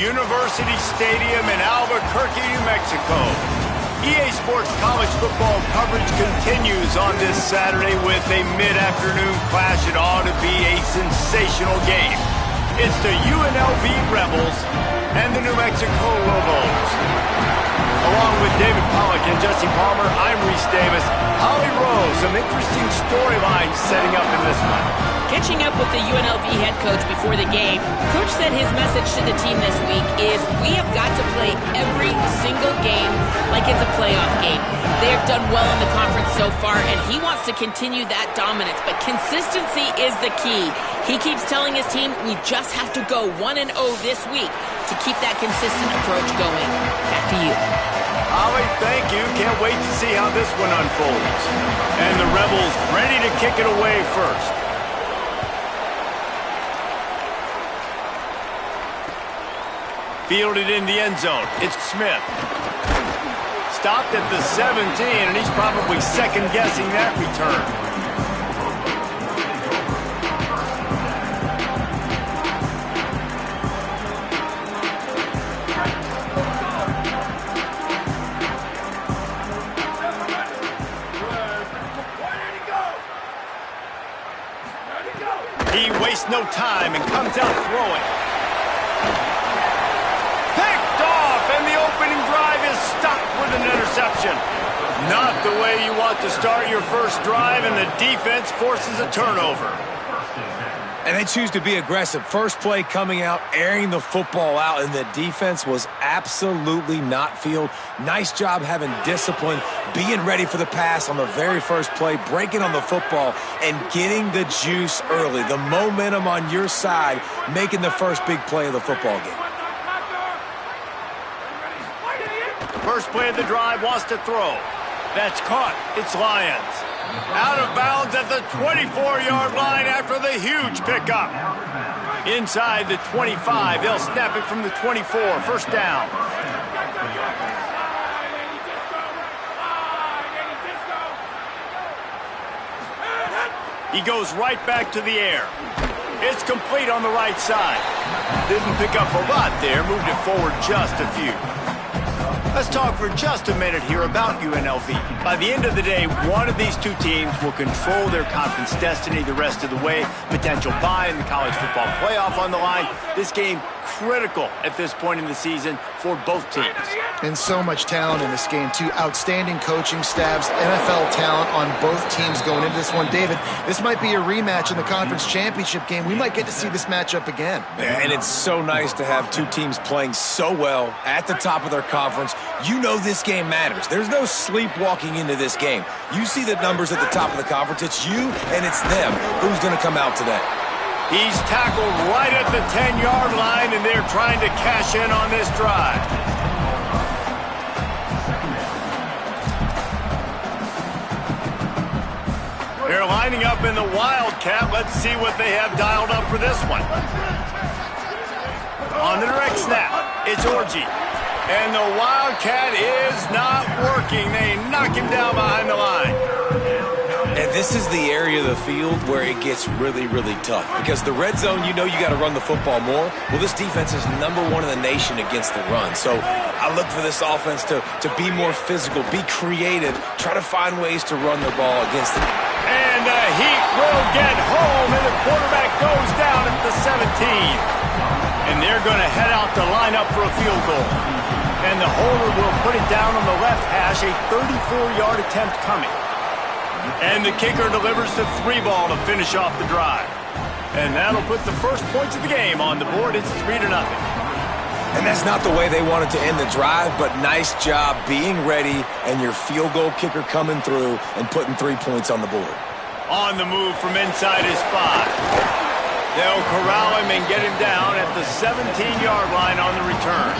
University Stadium in Albuquerque, New Mexico. EA Sports college football coverage continues on this Saturday with a mid-afternoon clash. It ought to be a sensational game. It's the UNLV Rebels and the New Mexico Lobos. Along with David Pollack and Jesse Palmer, I'm Reese Davis. Holly Rose, some interesting storylines setting up in this one. Catching up with the UNLV head coach before the game, Coach said his message to the team this week is we have got to play every single game like it's a playoff game. They have done well in the conference so far, and he wants to continue that dominance, but consistency is the key. He keeps telling his team we just have to go 1-0 this week to keep that consistent approach going. Back to you. Holly, thank you. Can't wait to see how this one unfolds. And the Rebels ready to kick it away first. Fielded in the end zone. It's Smith. Stopped at the 17, and he's probably second-guessing that return. He wastes no time and comes out throwing. And the opening drive is stopped with an interception. Not the way you want to start your first drive, and the defense forces a turnover. And they choose to be aggressive. First play coming out, airing the football out, and the defense was absolutely not field. Nice job having discipline, being ready for the pass on the very first play, breaking on the football, and getting the juice early. The momentum on your side, making the first big play of the football game. First play of the drive, wants to throw. That's caught. It's Lions. Out of bounds at the 24-yard line after the huge pickup. Inside the 25, they'll snap it from the 24. First down. He goes right back to the air. It's complete on the right side. Didn't pick up a lot there, moved it forward just a few. Let's talk for just a minute here about UNLV. By the end of the day, one of these two teams will control their conference destiny the rest of the way. Potential bye in the college football playoff on the line. This game critical at this point in the season for both teams. And so much talent in this game, too. Outstanding coaching staffs, NFL talent on both teams going into this one. David, this might be a rematch in the conference championship game. We might get to see this matchup again. And it's so nice to have two teams playing so well at the top of their conference. You know this game matters. There's no sleepwalking into this game. You see the numbers at the top of the conference. It's you and it's them. Who's going to come out today? He's tackled right at the 10-yard line, and they're trying to cash in on this drive. They're lining up in the Wildcat. Let's see what they have dialed up for this one. On the direct snap, it's Orji. And the Wildcat is not working. They knock him down behind the line. And this is the area of the field where it gets really, really tough. Because the red zone, you know you got to run the football more. Well, this defense is #1 in the nation against the run. So I look for this offense to be more physical, be creative, try to find ways to run the ball against them. And the Heat will get home, and the quarterback goes down at the 17. And they're going to head out to line up for a field goal. And the holder will put it down on the left hash, a 34-yard attempt coming. And the kicker delivers the 3-ball to finish off the drive. And that'll put the first points of the game on the board. It's 3-0. And that's not the way they wanted to end the drive, but nice job being ready and your field goal kicker coming through and putting 3 points on the board. On the move from inside his 5. They'll corral him and get him down at the 17-yard line on the return.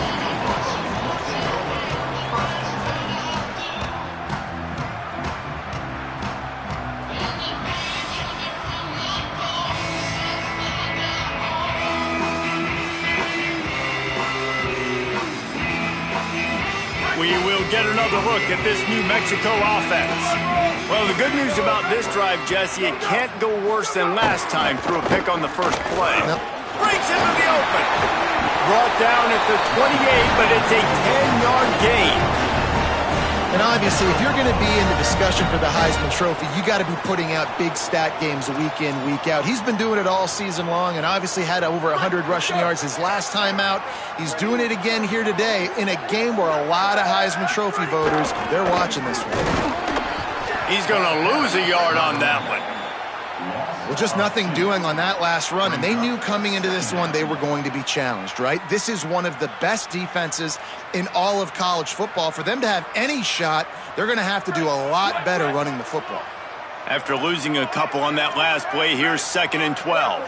We will get another look at this New Mexico offense. Well, the good news about this drive, Jesse, it can't go worse than last time through a pick on the first play. Nope. Breaks into the open. brought down at the 28, but it's a 10-yard gain. And obviously, if you're going to be in the discussion for the Heisman Trophy, you got to be putting out big stat games week in, week out. He's been doing it all season long and obviously had over 100 rushing yards his last time out. He's doing it again here today in a game where a lot of Heisman Trophy voters, they're watching this one. He's going to lose a yard on that one. Well, just nothing doing on that last run, and they knew coming into this one they were going to be challenged, right? This is one of the best defenses in all of college football. For them to have any shot, they're going to have to do a lot better running the football. After losing a couple on that last play, here's 2nd and 12.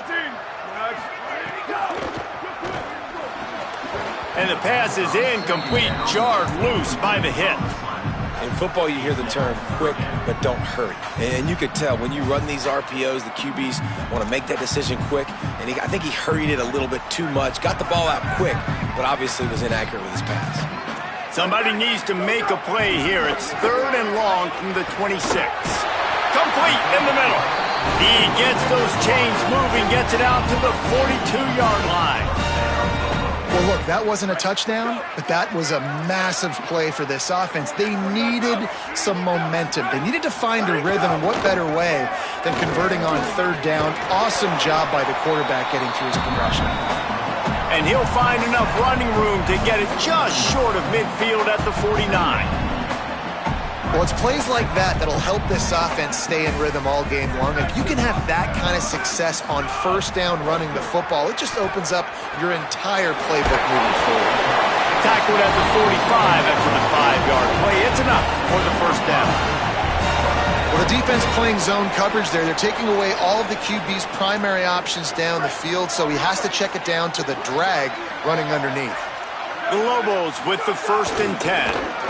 And the pass is incomplete, jarred loose by the hit. In football, you hear the term quick, but don't hurry. And you could tell when you run these RPOs, the QBs want to make that decision quick. And I think he hurried it a little bit too much, got the ball out quick, but obviously was inaccurate with his pass. Somebody needs to make a play here. It's 3rd and long from the 26. Complete in the middle. He gets those chains moving, gets it out to the 42-yard line. Well, look, that wasn't a touchdown, but that was a massive play for this offense. They needed some momentum. They needed to find a rhythm, and what better way than converting on 3rd down. Awesome job by the quarterback getting through his progression. And he'll find enough running room to get it just short of midfield at the 49. Well, it's plays like that that'll help this offense stay in rhythm all game long. If you can have that kind of success on 1st down running the football, it just opens up your entire playbook moving forward. Tackled at the 45 after the 5-yard play. It's enough for the 1st down. Well, the defense playing zone coverage there. They're taking away all of the QB's primary options down the field, so he has to check it down to the drag running underneath. The Lobos with the 1st and 10.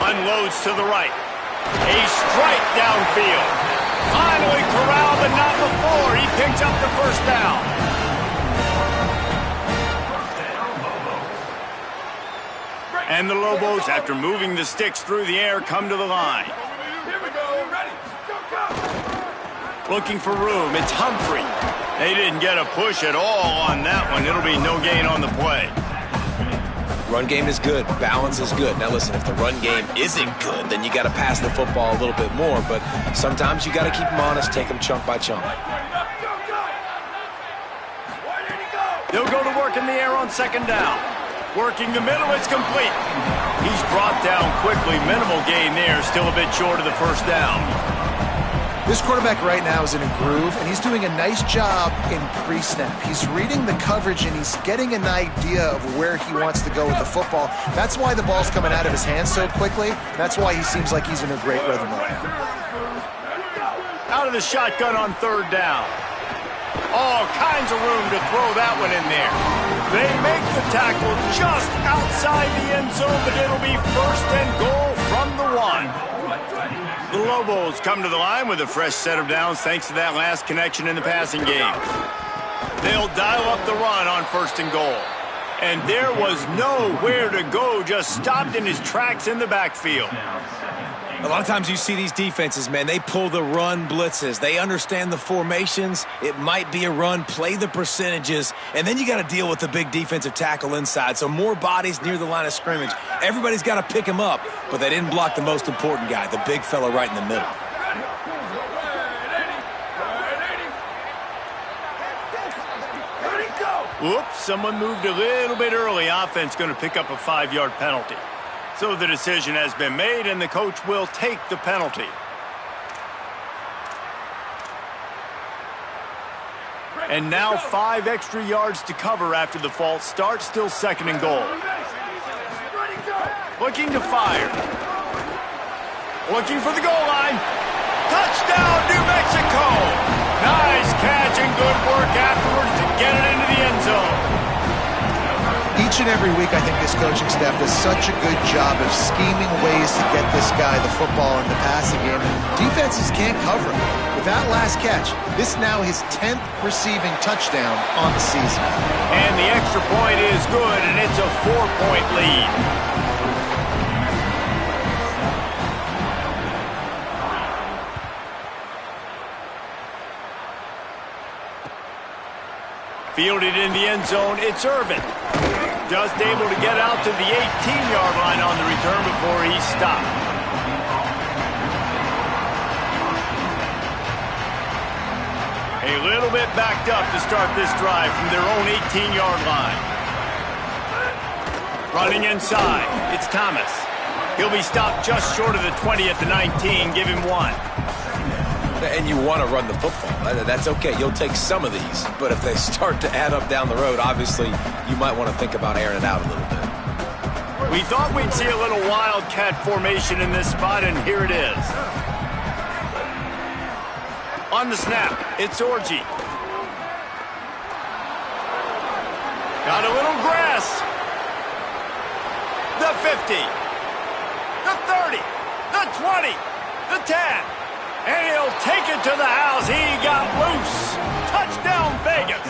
Unloads to the right. A strike downfield. Finally corralled, but not before. He picks up the 1st down. And the Lobos, after moving the sticks through the air, come to the line. Looking for room. It's Humphrey. They didn't get a push at all on that one. It'll be no gain on the play. Run game is good. Balance is good. Now, listen, if the run game isn't good, then you got to pass the football a little bit more. But sometimes you got to keep them honest, take them chunk by chunk. They'll go to work in the air on 2nd down. Working the middle, it's complete. He's brought down quickly. Minimal gain there. Still a bit short of the 1st down. This quarterback right now is in a groove, and he's doing a nice job in pre-snap. He's reading the coverage, and he's getting an idea of where he wants to go with the football. That's why the ball's coming out of his hands so quickly. That's why he seems like he's in a great rhythm right now. Out of the shotgun on 3rd down. All kinds of room to throw that one in there. They make the tackle just outside the end zone, but it'll be 1st and goal from the 1. The Lobos come to the line with a fresh set of downs thanks to that last connection in the passing game. They'll dial up the run on 1st and goal. And there was nowhere to go, just stopped in his tracks in the backfield. A lot of times you see these defenses, man, they pull the run blitzes. They understand the formations. It might be a run, play the percentages, and then you got to deal with the big defensive tackle inside. So more bodies near the line of scrimmage. Everybody's got to pick him up, but they didn't block the most important guy, the big fella right in the middle. Whoops, someone moved a little bit early. Offense going to pick up a 5-yard penalty. So the decision has been made, and the coach will take the penalty. And now 5 extra yards to cover after the false start. Still 2nd and goal. Looking to fire. Looking for the goal line. Touchdown, New Mexico! Nice catch and good work afterwards to get it into the end zone. Each and every week, I think this coaching staff does such a good job of scheming ways to get this guy the football in the passing game. Defenses can't cover him. With that last catch, this is now his 10th receiving touchdown on the season. And the extra point is good, and it's a 4-point lead. Fielded in the end zone, it's Irvin. Just able to get out to the 18-yard line on the return before he stopped. A little bit backed up to start this drive from their own 18-yard line. Running inside, it's Thomas. He'll be stopped just short of the 20 at the 19. Give him 1. And you want to run the football. That's okay. You'll take some of these. But if they start to add up down the road, obviously you might want to think about airing it out a little bit. We thought we'd see a little wildcat formation in this spot, and here it is. On the snap, it's Orji. Got a little grass. The 50. The 30. The 20. The 10. And he'll take it to the house. He got loose. Touchdown, Vegas.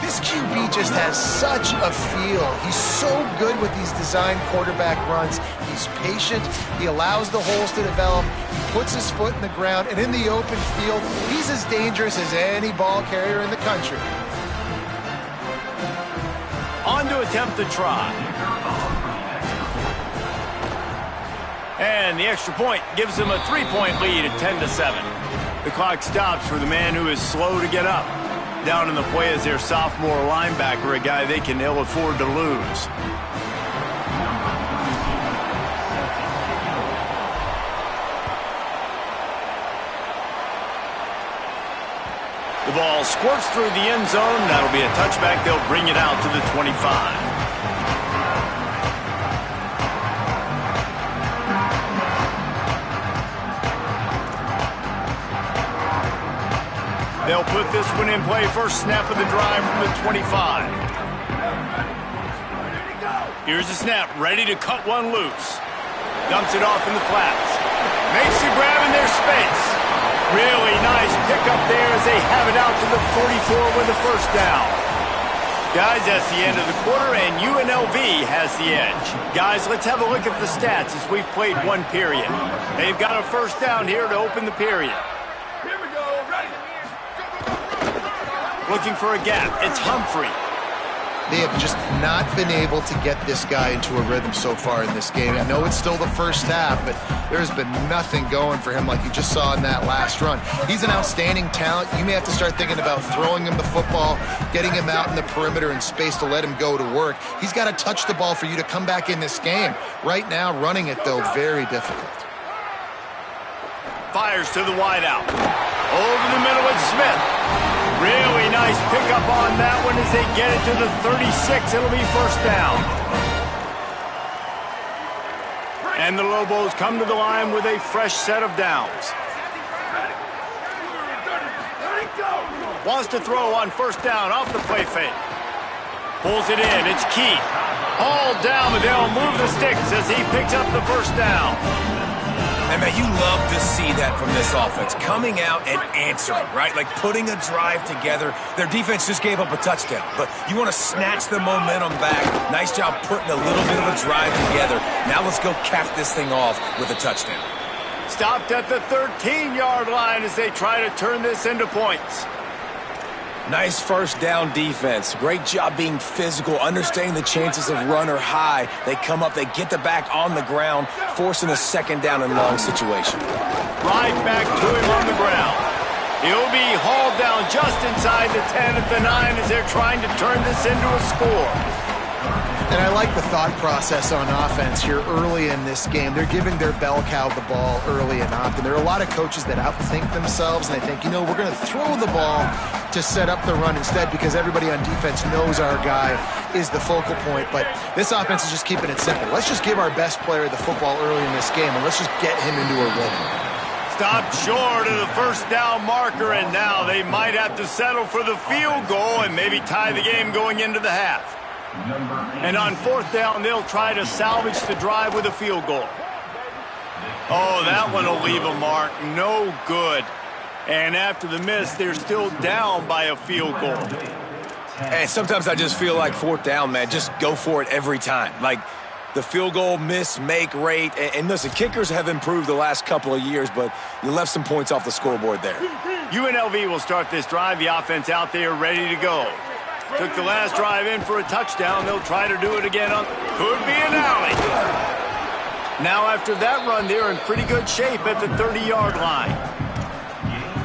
This QB just has such a feel. He's so good with these design quarterback runs. He's patient. He allows the holes to develop. He puts his foot in the ground. And in the open field, he's as dangerous as any ball carrier in the country. On to attempt the try. And the extra point gives them a 3-point lead at 10-7. The clock stops for the man who is slow to get up. Down in the play is their sophomore linebacker, a guy they can ill afford to lose. The ball squirts through the end zone. That'll be a touchback. They'll bring it out to the 25. They'll put this one in play. First snap of the drive from the 25. Here's the snap, ready to cut one loose. Dumps it off in the flats. Makes the grab in their space. Really nice pickup there as they have it out to the 44 with a first down. Guys, that's the end of the quarter, and UNLV has the edge. Guys, let's have a look at the stats as we've played one period. They've got a first down here to open the period. Looking for a gap. It's Humphrey. They have just not been able to get this guy into a rhythm so far in this game. I know it's still the first half, but there's been nothing going for him like you just saw in that last run. He's an outstanding talent. You may have to start thinking about throwing him the football, getting him out in the perimeter in space to let him go to work. He's got to touch the ball for you to come back in this game. Right now, running it, though, very difficult. Fires to the wideout. Over the middle, it's Smith. Really nice pickup on that one as they get it to the 36. It'll be first down. And the Lobos come to the line with a fresh set of downs. Wants to throw on first down off the play fake. Pulls it in. It's Keith. Hauled down, but they'll move the sticks as he picks up the first down. And, man, you love to see that from this offense, coming out and answering, right? Like putting a drive together. Their defense just gave up a touchdown, but you want to snatch the momentum back. Nice job putting a little bit of a drive together. Now let's go cap this thing off with a touchdown. Stopped at the 13-yard line as they try to turn this into points. Nice first down defense. Great job being physical, understanding the chances of run are high. They come up, they get the back on the ground, forcing a second down and long situation. Right back to him on the ground. He'll be hauled down just inside the 10 at the 9 as they're trying to turn this into a score. And I like the thought process on offense here early in this game. They're giving their bell cow the ball early and often. There are a lot of coaches that outthink themselves, and they think, you know, we're going to throw the ball to set up the run instead because everybody on defense knows our guy is the focal point. But this offense is just keeping it simple. Let's just give our best player the football early in this game, and let's just get him into a rhythm. Stopped short of the first down marker, and now they might have to settle for the field goal and maybe tie the game going into the half. And on fourth down, they'll try to salvage the drive with a field goal. Oh, that one will leave a mark. No good. And after the miss, they're still down by a field goal. Hey, sometimes I just feel like fourth down, man, just go for it every time. Like, the field goal miss-make rate. And listen, kickers have improved the last couple of years, but you left some points off the scoreboard there. UNLV will start this drive. The offense out there ready to go. Took the last drive in for a touchdown. They'll try to do it again on could be an alley. Now after that run, they're in pretty good shape at the 30-yard line.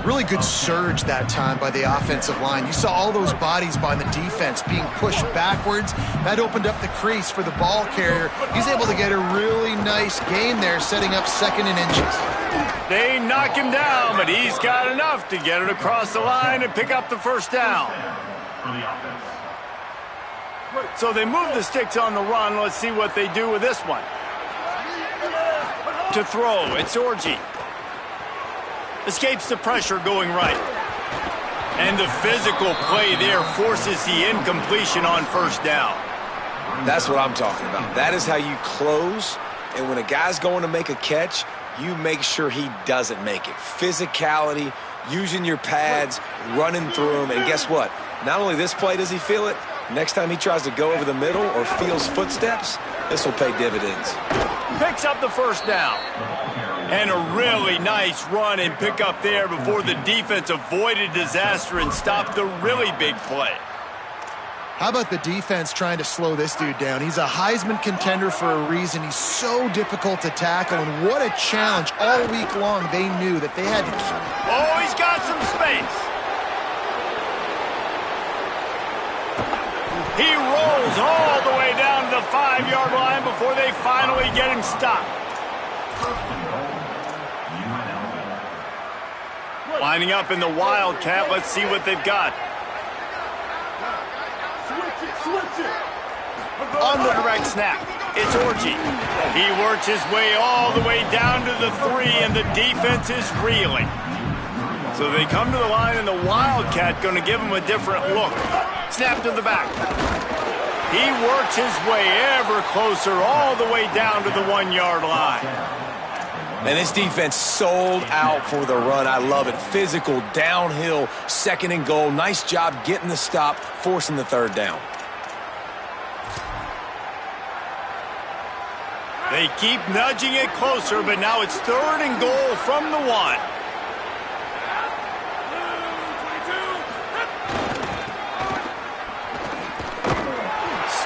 Really good surge that time by the offensive line. You saw all those bodies by the defense being pushed backwards. That opened up the crease for the ball carrier. He's able to get a really nice gain there, setting up 2nd and inches. They knock him down, but he's got enough to get it across the line and pick up the first down. So they move the sticks on the run. Let's see what they do with this one. To throw, it's Orji. Escapes the pressure going right. And the physical play there forces the incompletion on first down. That's what I'm talking about. That is how you close. And when a guy's going to make a catch, you make sure he doesn't make it. Physicality, using your pads, running through him. And guess what? Not only this play does he feel it, next time he tries to go over the middle or feels footsteps, this will pay dividends. Picks up the first down. And a really nice run and pick up there before the defense avoided disaster and stopped the really big play. How about the defense trying to slow this dude down? He's a Heisman contender for a reason. He's so difficult to tackle, and what a challenge. All week long, they knew that they had to keep. Oh, he's got some space. He rolls all the way down to the 5-yard line before they finally get him stopped. Lining up in the Wildcat. Let's see what they've got. On the direct snap, it's Orji. He works his way all the way down to the 3, and the defense is reeling. So they come to the line, and the Wildcat going to give him a different look. Snap to the back. He works his way ever closer all the way down to the 1-yard line. And this defense sold out for the run. I love it. Physical, downhill, 2nd and goal. Nice job getting the stop, forcing the 3rd down. They keep nudging it closer, but now it's 3rd and goal from the 1.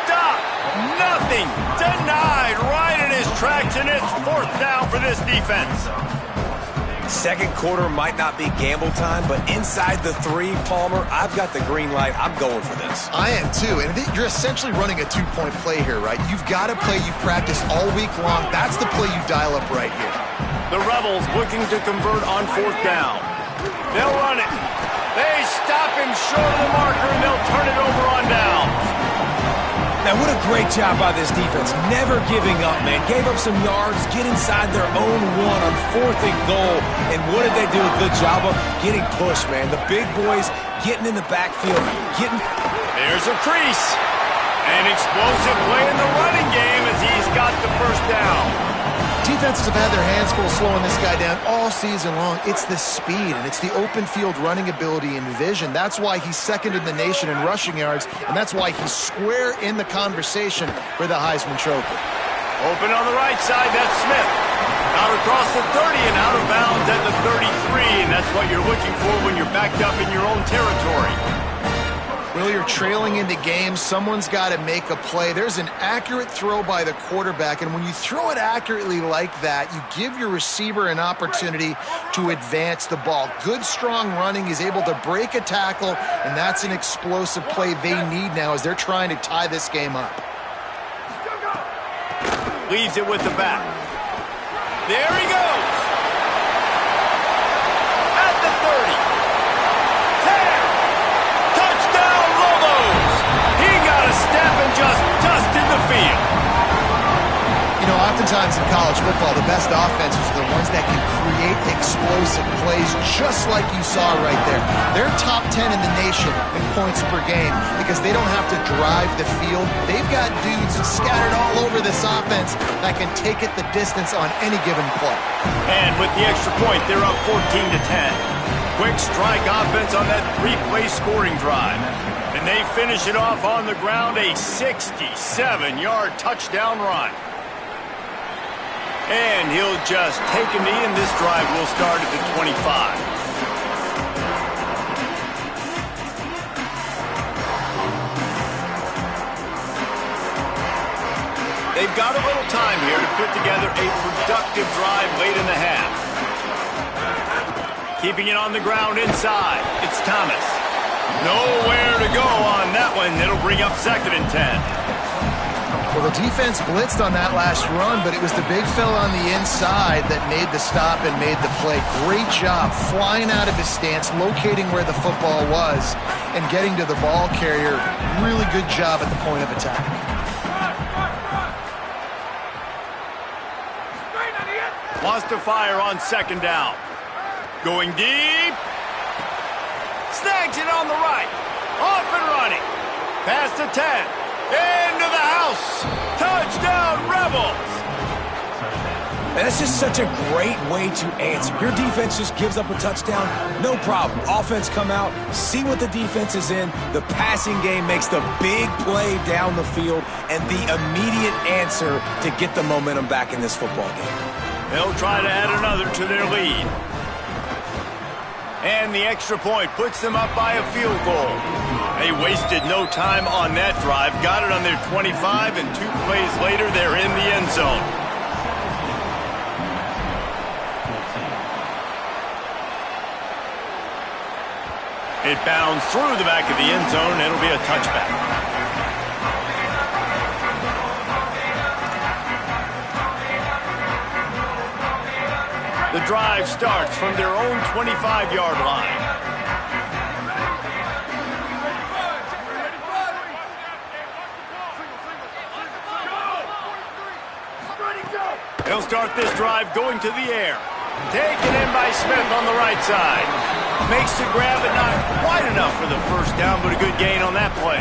Stop! Nothing! Denied right in his tracks, and it's 4th down for this defense. Second quarter might not be gamble time, but inside the 3, Palmer, I've got the green light. I'm going for this. I am too, and you're essentially running a 2-point play here, right? You've got a play you've practiced all week long. That's the play you dial up right here. The Rebels looking to convert on 4th down. They'll run it. They stop him short of the marker, and they'll turn it over on down. Now, what a great job by this defense. Never giving up, man. Gave up some yards, get inside their own 1 on 4th and goal. And what did they do a good job of? Getting pushed, man. The big boys getting in the backfield, getting... There's a crease. An explosive play in the running game as he's got the first down. Defenses have had their hands full slowing this guy down all season long. It's the speed, and it's the open field running ability and vision. That's why he's 2nd in the nation in rushing yards, and that's why he's square in the conversation for the Heisman Trophy. Open on the right side, that's Smith. Out across the 30 and out of bounds at the 33, and that's what you're looking for when you're backed up in your own territory. Well, you're trailing into games. Someone's got to make a play. There's an accurate throw by the quarterback, and when you throw it accurately like that, you give your receiver an opportunity to advance the ball. Good, strong running is able to break a tackle, and that's an explosive play they need now as they're trying to tie this game up. Leaves it with the back. There he goes. At the 30. 10. Touchdown, Lobos. He got a step and just dusted the field. You know, oftentimes in college football, the best offenses are the ones that can create explosive plays just like you saw right there. They're top 10 in the nation in points per game because they don't have to drive the field. They've got dudes scattered all over this offense that can take it the distance on any given play. And with the extra point, they're up 14-10. Quick strike offense on that 3-play scoring drive. And they finish it off on the ground, a 67-yard touchdown run. And he'll just take a knee, and this drive will start at the 25. They've got a little time here to put together a productive drive late in the half. Keeping it on the ground inside. It's Thomas. Nowhere to go on that one. It'll bring up 2nd and 10. Well, the defense blitzed on that last run, but it was the big fella on the inside that made the stop and made the play. Great job flying out of his stance, locating where the football was, and getting to the ball carrier. Really good job at the point of attack. Wants to fire on 2nd down. Going deep. Snags it on the right. Off and running. Past the 10. Into the house. Touchdown, Rebels. And that's just such a great way to answer. Your defense just gives up a touchdown, no problem. Offense come out, see what the defense is in. The passing game makes the big play down the field and the immediate answer to get the momentum back in this football game. They'll try to add another to their lead. And the extra point puts them up by a field goal. They wasted no time on that drive. Got it on their 25, and 2 plays later, they're in the end zone. It bounds through the back of the end zone, and it'll be a touchback. The drive starts from their own 25-yard line. They'll start this drive going to the air. Taken in by Smith on the right side. Makes the grab, but not quite enough for the first down, but a good gain on that play.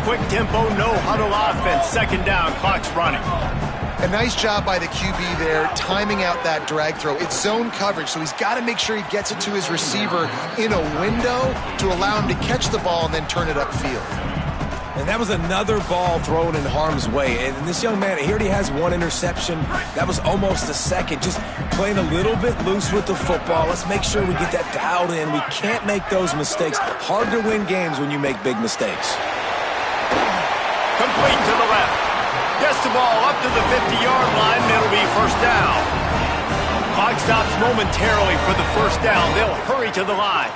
Quick tempo, no huddle offense. 2nd down, clock's running. A nice job by the QB there, timing out that drag throw. It's zone coverage, so he's got to make sure he gets it to his receiver in a window to allow him to catch the ball and then turn it upfield. And that was another ball thrown in harm's way. And this young man, he already has 1 interception. That was almost a second. Just playing a little bit loose with the football. Let's make sure we get that dialed in. We can't make those mistakes. Hard to win games when you make big mistakes. Complete to the left. Gets the ball up to the 50-yard line, and it'll be 1st down. Clock stops momentarily for the 1st down. They'll hurry to the line.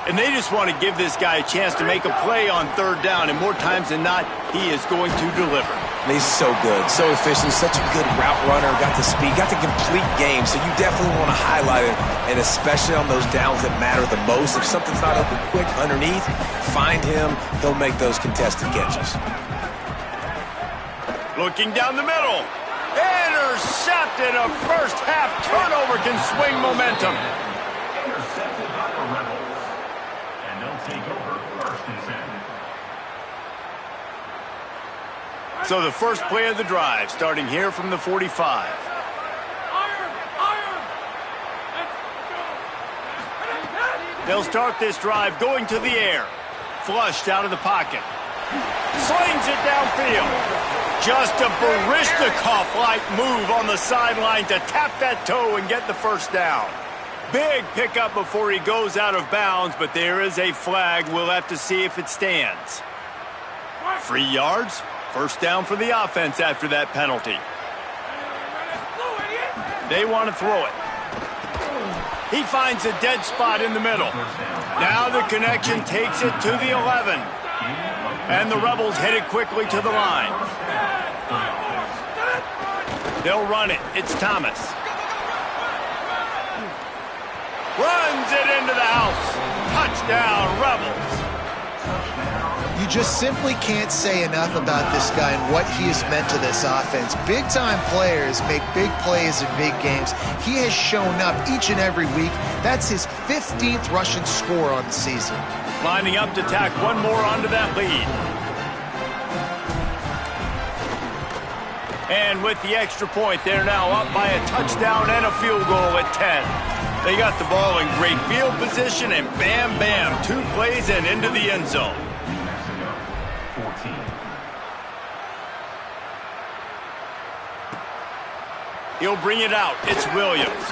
And they just want to give this guy a chance to make a play on 3rd down, and more times than not, he is going to deliver. He's so good, so efficient, such a good route runner, got the speed, got the complete game, so you definitely want to highlight it, and especially on those downs that matter the most. If something's not open quick underneath, find him, he'll make those contested catches. Looking down the middle. Intercepted. A first half turnover can swing momentum. Intercepted by the Rebels. And they'll take over 1st and 10. So the first play of the drive starting here from the 45. They'll start this drive going to the air. Flushed out of the pocket. Slings it downfield. Just a Baryshnikov-like move on the sideline to tap that toe and get the 1st down. Big pickup before he goes out of bounds, but there is a flag. We'll have to see if it stands. 3 yards. 1st down for the offense after that penalty. They want to throw it. He finds a dead spot in the middle. Now the connection takes it to the 11. And the Rebels headed quickly to the line. They'll run it. It's Thomas. Runs it into the house. Touchdown, Rebels. You just simply can't say enough about this guy and what he has meant to this offense. Big-time players make big plays in big games. He has shown up each and every week. That's his 15th rushing score on the season. Lining up to tack one more onto that lead. And with the extra point, they're now up by a touchdown and a field goal at 10. They got the ball in great field position, and bam, bam, 2 plays and into the end zone. New Mexico, 14. He'll bring it out. It's Williams.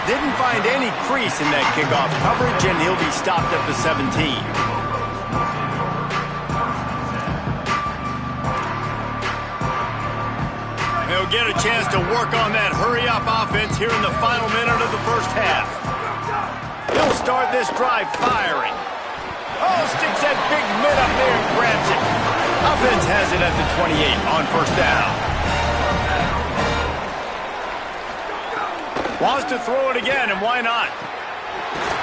Didn't find any crease in that kickoff coverage, and he'll be stopped at the 17. He'll get a chance to work on that hurry-up offense here in the final minute of the first half. He'll start this drive firing. Oh, sticks that big mid up there and grabs it. Offense has it at the 28 on first down. Wants to throw it again, and why not?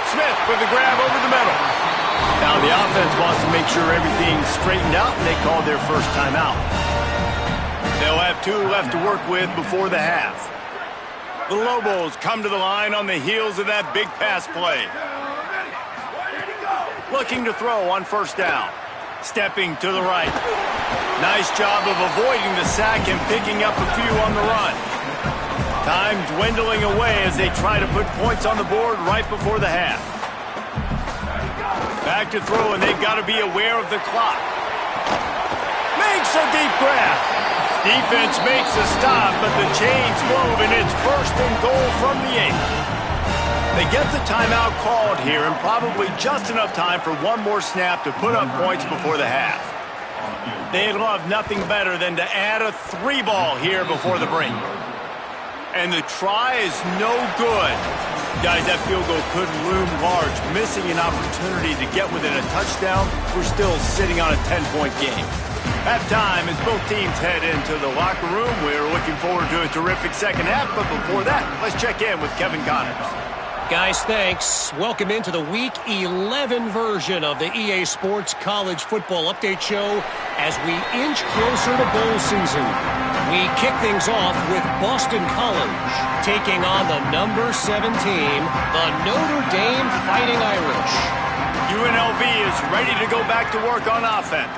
Smith with the grab over the middle. Now the offense wants to make sure everything's straightened out, and they call their first timeout. They'll have 2 left to work with before the half. The Lobos come to the line on the heels of that big pass play. Looking to throw on first down. Stepping to the right. Nice job of avoiding the sack and picking up a few on the run. Time dwindling away as they try to put points on the board right before the half. Back to throw, and they've got to be aware of the clock. Makes a deep grab. Defense makes a stop, but the chains move, and it's first and goal from the 8. They get the timeout called here, and probably just enough time for one more snap to put up points before the half. They'd love nothing better than to add a 3-ball here before the break. And the try is no good. Guys, that field goal could loom large. Missing an opportunity to get within a touchdown. We're still sitting on a 10-point game. Halftime as both teams head into the locker room. We're looking forward to a terrific second half, but before that, let's check in with Kevin Connors. Guys, thanks. Welcome into the Week 11 version of the EA Sports College Football Update Show as we inch closer to bowl season. We kick things off with Boston College taking on the number 7 team, the Notre Dame Fighting Irish. UNLV is ready to go back to work on offense.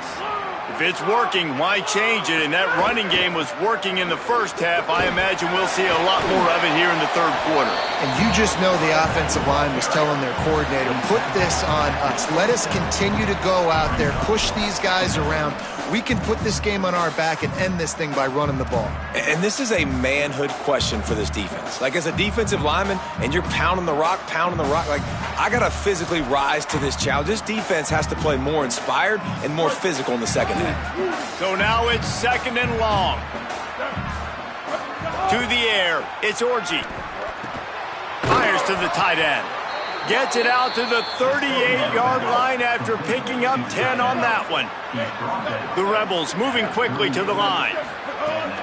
If it's working, why change it? And that running game was working in the first half. I imagine we'll see a lot more of it here in the third quarter. And you just know the offensive line was telling their coordinator, put this on us. Let us continue to go out there, push these guys around. We can put this game on our back and end this thing by running the ball. And this is a manhood question for this defense. Like, as a defensive lineman, and you're pounding the rock, like, I got to physically rise to this challenge. This defense has to play more inspired and more physical in the second half. So now it's second and long. To the air, it's Orji. Fires to the tight end. Gets it out to the 38-yard line after picking up 10 on that one. The Rebels moving quickly to the line.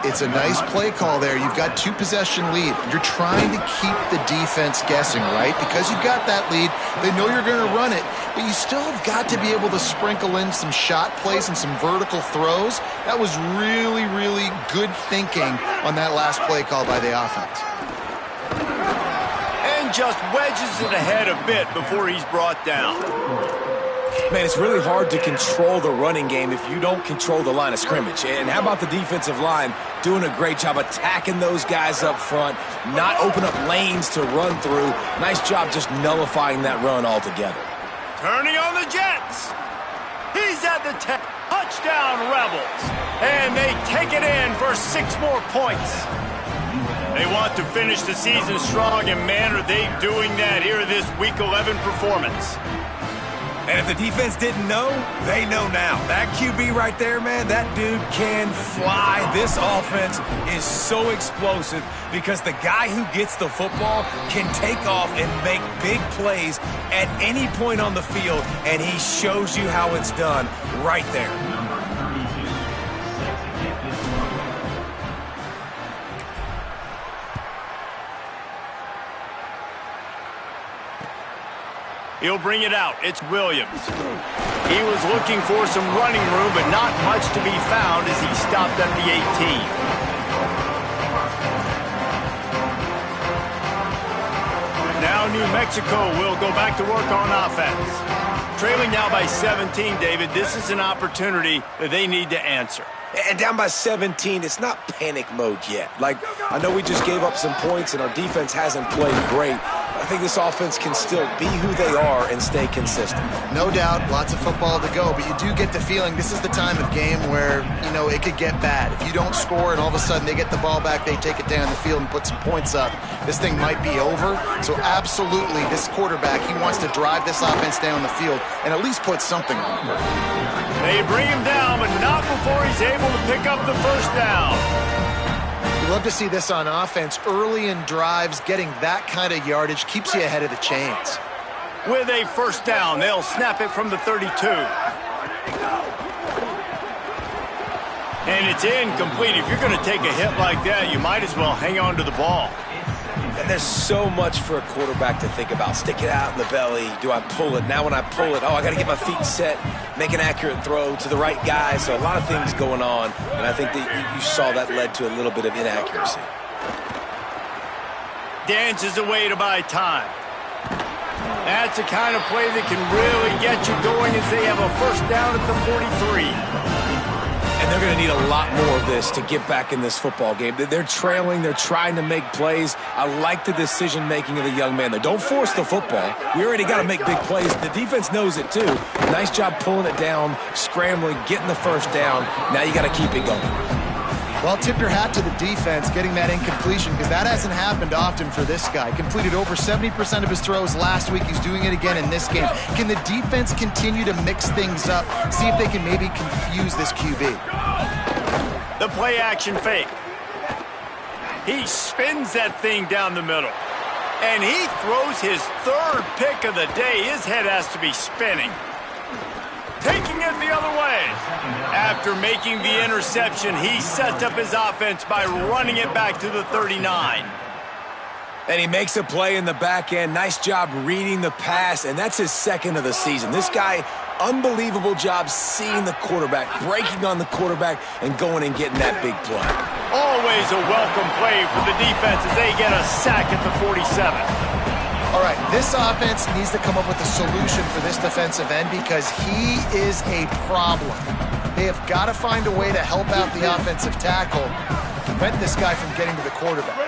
It's a nice play call there. You've got 2-possession lead. You're trying to keep the defense guessing, right? Because you've got that lead, they know you're going to run it, but you still have got to be able to sprinkle in some shot plays and some vertical throws. That was really, really good thinking on that last play call by the offense. Just wedges it ahead a bit before he's brought down. Man, it's really hard to control the running game if you don't control the line of scrimmage. And how about the defensive line doing a great job attacking those guys up front, not open up lanes to run through. Nice job just nullifying that run altogether. Turning on the Jets. He's at the 10. Touchdown, Rebels. And they take it in for 6 more points. They want to finish the season strong, and man, are they doing that here in this Week 11 performance. And if the defense didn't know, they know now. That QB right there, man, that dude can fly. This offense is so explosive because the guy who gets the football can take off and make big plays at any point on the field, and he shows you how it's done right there. He'll bring it out. It's Williams. He was looking for some running room, but not much to be found as he stopped at the 18. Now New Mexico will go back to work on offense. Trailing now by 17, David. This is an opportunity that they need to answer. And down by 17, it's not panic mode yet. Like, I know we just gave up some points and our defense hasn't played great. think this offense can still be who they are and stay consistent. No doubt, lots of football to go, but you do get the feeling this is the time of game where, it could get bad. If you don't score and all of a sudden they get the ball back, they take it down the field and put some points up, this thing might be over. So absolutely, this quarterback, he wants to drive this offense down the field and at least put something on the board. They bring him down, but not before he's able to pick up the first down. You love to see this on offense. Early in drives, getting that kind of yardage keeps you ahead of the chains. With a first down, they'll snap it from the 32. And it's incomplete. If you're going to take a hit like that, you might as well hang on to the ball. And there's so much for a quarterback to think about. Stick it out in the belly. Do I pull it? Now when I pull it, I got to get my feet set, make an accurate throw to the right guy. So a lot of things going on. And I think that you saw that led to a little bit of inaccuracy. Dances away to buy time. That's the kind of play that can really get you going as they have a first down at the 43. And they're going to need a lot more of this to get back in this football game. They're trailing. They're trying to make plays. I like the decision-making of the young man. Don't force the football. We already got to make big plays. The defense knows it, too. Nice job pulling it down, scrambling, getting the first down. Now you got to keep it going. Well, tip your hat to the defense getting that incompletion because that hasn't happened often for this guy. Completed over 70% of his throws last week. He's doing it again in this game. Can the defense continue to mix things up? See if they can maybe confuse this QB. The play action fake. He spins that thing down the middle. And he throws his third pick of the day. His head has to be spinning. Taking it the other way. After making the interception, he sets up his offense by running it back to the 39. And he makes a play in the back end. Nice job reading the pass, and that's his second of the season. This guy, unbelievable job seeing the quarterback, breaking on the quarterback, and going and getting that big play. Always a welcome play for the defense as they get a sack at the 47. All right, this offense needs to come up with a solution for this defensive end because he is a problem. They have got to find a way to help out the offensive tackle, prevent this guy from getting to the quarterback.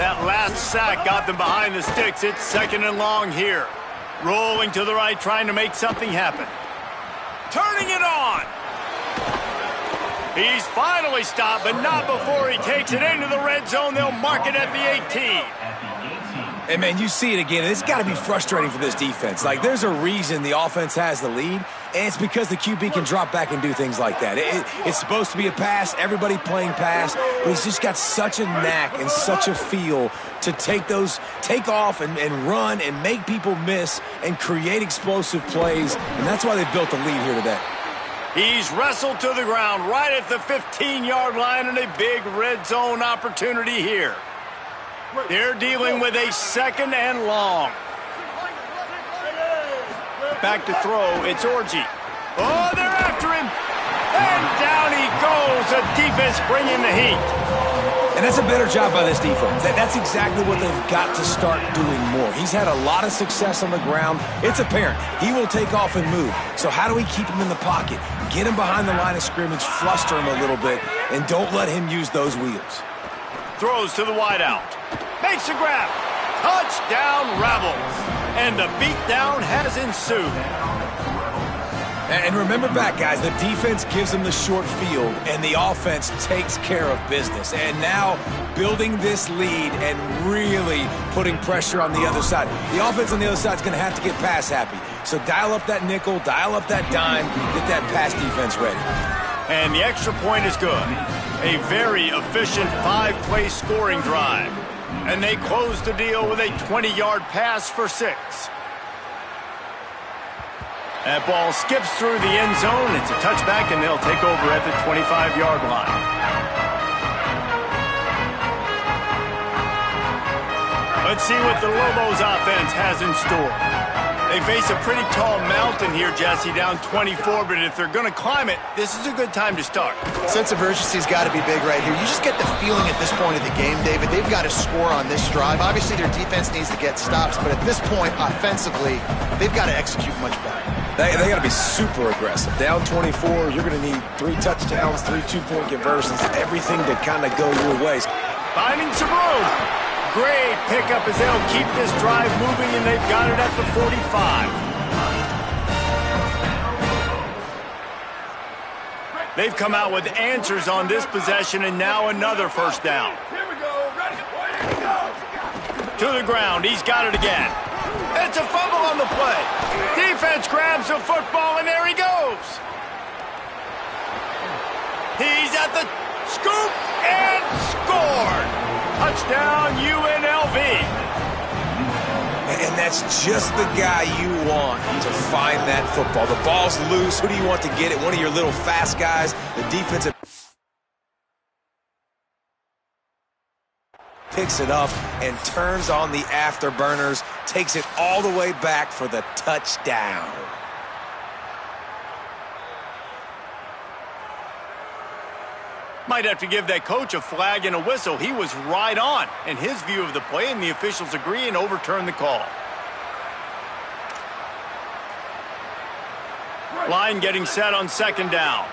That last sack got them behind the sticks. It's second and long here. Rolling to the right, trying to make something happen. Turning it on. He's finally stopped, but not before he takes it into the red zone. They'll mark it at the 18. And, man, you see it again. It's got to be frustrating for this defense. Like, there's a reason the offense has the lead, and it's because the QB can drop back and do things like that. It's supposed to be a pass, everybody playing pass, but he's just got such a knack and such a feel to take off and run and make people miss and create explosive plays, and that's why they've built the lead here today. He's wrestled to the ground right at the 15-yard line and a big red zone opportunity here. They're dealing with a second and long. Back to throw. It's Orji. Oh, they're after him. And down he goes. The defense bringing the heat. And that's a better job by this defense. That's exactly what they've got to start doing more. He's had a lot of success on the ground. It's apparent. He will take off and move. So how do we keep him in the pocket? Get him behind the line of scrimmage, fluster him a little bit, and don't let him use those wheels. Throws to the wideout. Makes a grab. Touchdown Rebels. And the beatdown has ensued. And remember back, guys, the defense gives them the short field, and the offense takes care of business. And now building this lead and really putting pressure on the other side. The offense on the other side is going to have to get pass happy. So dial up that nickel, dial up that dime, get that pass defense ready. And the extra point is good. A very efficient 5-play scoring drive. And they close the deal with a 20-yard pass for 6. That ball skips through the end zone. It's a touchback, and they'll take over at the 25-yard line. Let's see what the Lobos offense has in store. They face a pretty tall mountain here, Jesse, down 24, but if they're going to climb it, this is a good time to start. Sense of urgency's got to be big right here. You just get the feeling at this point of the game, David, they've got to score on this drive. Obviously, their defense needs to get stops, but at this point, offensively, they've got to execute much better. They got to be super aggressive. Down 24, you're going to need 3 touchdowns, 3 two-point conversions, everything to kind of go your way. Finding some room. Great pickup as they'll keep this drive moving, and they've got it at the 45. They've come out with answers on this possession, and now another first down. Here we go. Ready. Go. To the ground. He's got it again. It's a fumble on the play. Defense grabs the football, and there he goes. He's at the scoop and scored. Touchdown, UNLV. And that's just the guy you want to find that football. The ball's loose. Who do you want to get it? One of your little fast guys. The defensive picks it up and turns on the afterburners, takes it all the way back for the touchdown. Might have to give that coach a flag and a whistle. He was right on in his view of the play, and the officials agree and overturn the call. Line getting set on second down.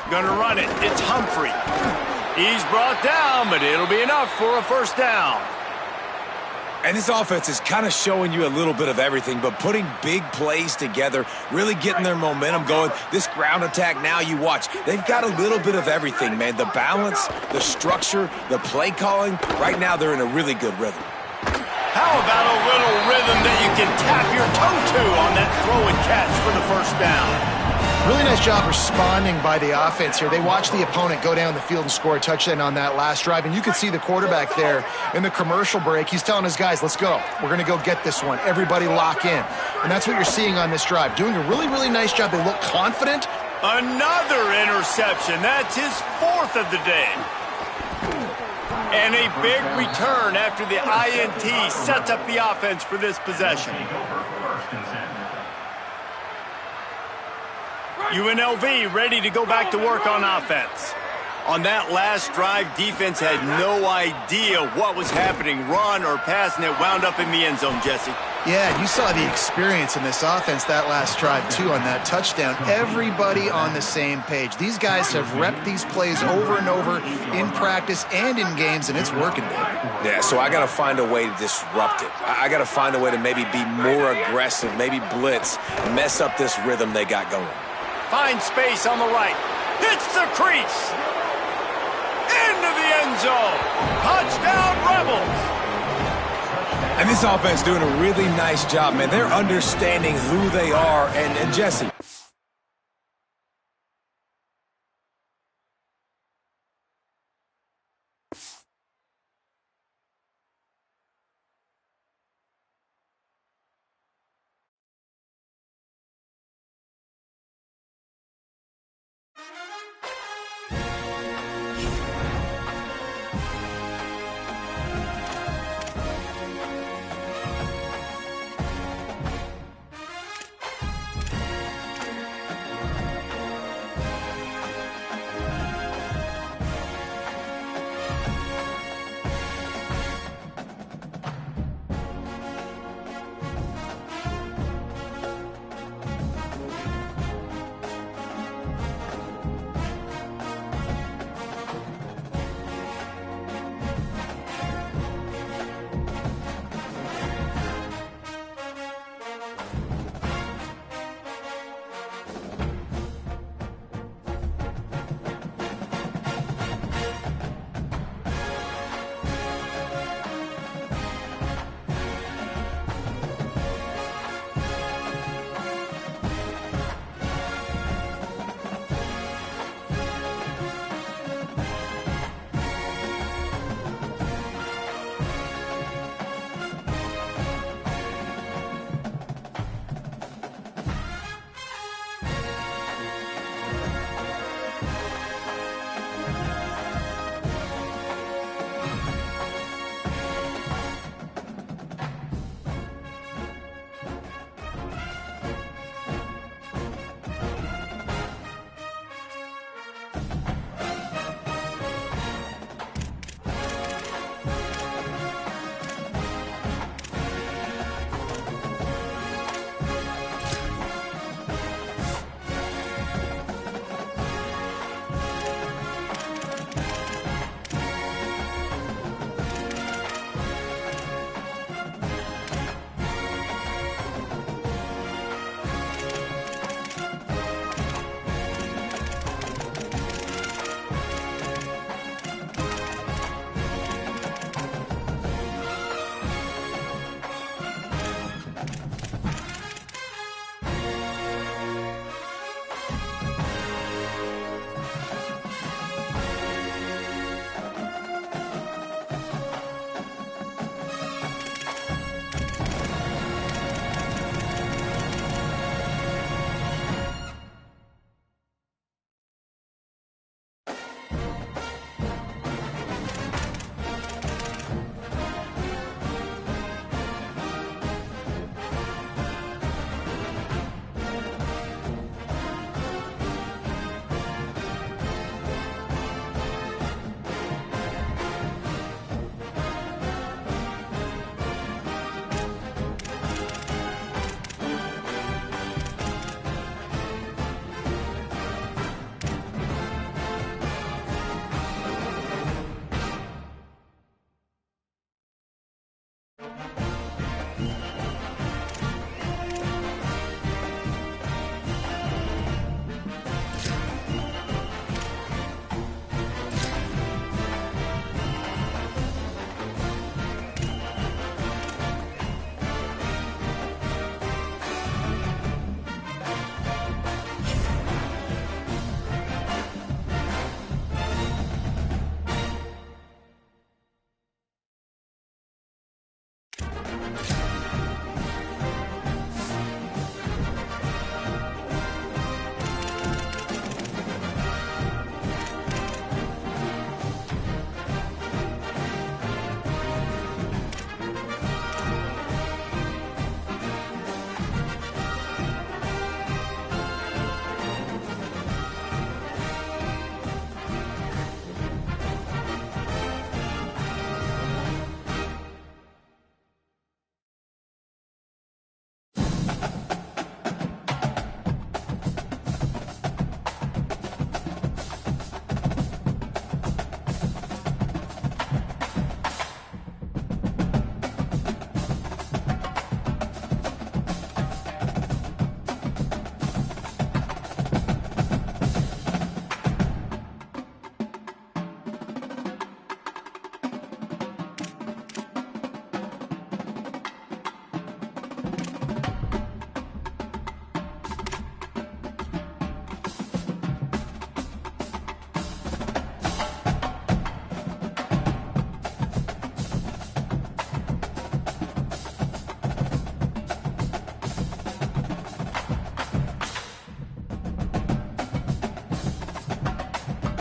Gonna run it. It's Humphrey. He's brought down, but it'll be enough for a first down. And this offense is kind of showing you a little bit of everything, but putting big plays together, really getting their momentum going. This ground attack, now you watch. They've got a little bit of everything, man. The balance, the structure, the play calling. Right now, they're in a really good rhythm. How about a little rhythm that you can tap your toe to on that throw and catch for the first down? Really nice job responding by the offense here. They watched the opponent go down the field and score a touchdown on that last drive, and you can see the quarterback there in the commercial break. He's telling his guys, let's go. We're going to go get this one. Everybody lock in. And that's what you're seeing on this drive. Doing a really, really nice job. They look confident. Another interception. That's his fourth of the day. And a big return after the INT sets up the offense for this possession. UNLV ready to go back to work on offense. On that last drive, defense had no idea what was happening, run or pass, and it wound up in the end zone, Jesse. Yeah, you saw the experience in this offense that last drive, too, on that touchdown. Everybody on the same page. These guys have repped these plays over and over in practice and in games, and it's working, baby. Yeah, so I got to find a way to disrupt it. I got to find a way to maybe be more aggressive, maybe blitz, mess up this rhythm they got going. Finds space on the right. Hits the crease. Into the end zone. Touchdown, Rebels. And this offense doing a really nice job, man. They're understanding who they are. And Jesse.